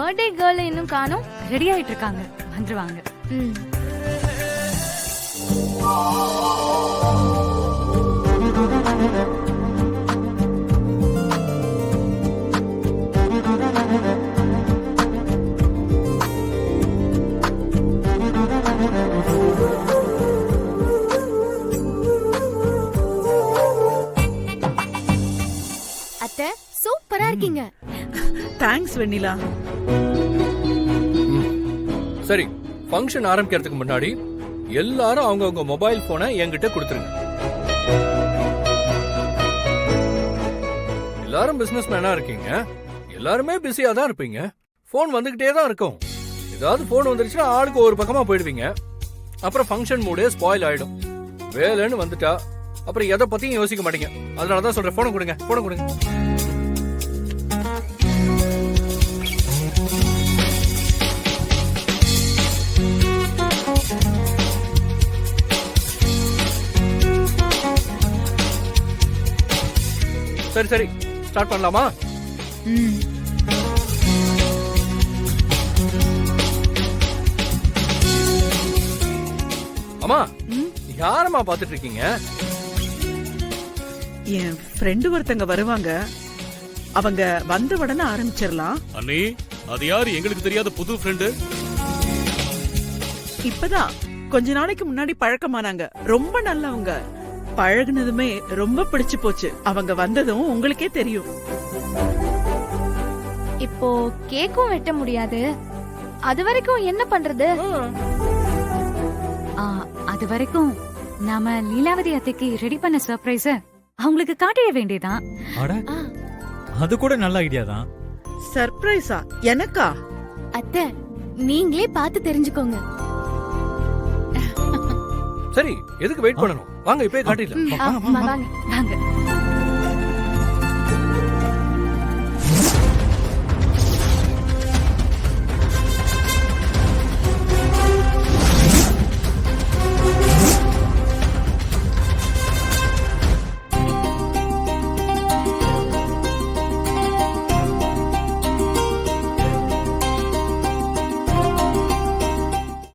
Birthday girl இன்னும் காணோம். Ready ஆயிட்டு இருக்காங்க, வந்துருவாங்க. ம். அத்தை சூப்பரா இருக்கீங்க. தேங்க்ஸ் வெண்ணிலா. சரி, ஃபங்க்ஷன் ஆரம்பிக்கிறதுக்கு முன்னாடி எல்லாரும் அவங்கவங்க மொபைல் போனை என்கிட்ட கொடுத்துருங்க. எல்லாரும் பிசினஸ் மேனா இருக்கீங்க, எல்லாருமே பிஸியா தான் இருப்பீங்க. போன் வந்துகிட்டே தான் இருக்கும். ஏதாவது போன் வந்துருச்சுன்னா ஆளுக்கு ஒரு பக்கமா போயிடுவீங்க. அப்புறம் ஃபங்க்ஷன் மூடே ஸ்பாயில் ஆயிடும். வேலைன்னு வந்துட்டா அப்புறம் எதை பத்தியும் யோசிக்க மாட்டீங்க. அதனாலதான் சொல்றேன், போனை கொடுங்க, போனை கொடுங்க. சரி சரி, ஸ்டார்ட் பண்ணலாமா? அம்மா, யாரம்மா பாத்துட்டு இருக்கீங்க? என் ஃப்ரெண்டு ஒருத்தங்க வருவாங்க, அவங்க வந்த உடனே ஆரம்பிச்சிடலாம். அண்ணே, அது யாரு எங்களுக்கு தெரியாத புது ஃப்ரெண்டு? இப்பதான் கொஞ்ச நாளைக்கு முன்னாடி பழக்கமானாங்க. ரொம்ப நல்லவங்க. பழகுனதுமே ரொம்ப பிடிச்சு போச்சு. அவங்க வந்ததும் உங்களுக்கே தெரியும். இப்போ கேக்கும் வெட்ட முடியாது. அது வரைக்கும் என்ன பண்றது? அது வரைக்கும் நாம லீலாவதி அத்தைக்கு ரெடி பண்ண சர்ப்ரைஸ அவங்களுக்கு காட்டிட வேண்டியதான். அது கூட நல்ல ஐடியா தான். சர்ப்ரைஸா? எனக்கா? அத்தை நீங்களே பார்த்து தெரிஞ்சுக்கோங்க. சரி, எதுக்கு வெயிட் பண்ணணும்? வாங்க இப்பவே காட்டிடலாம். வாங்க. வாங்க.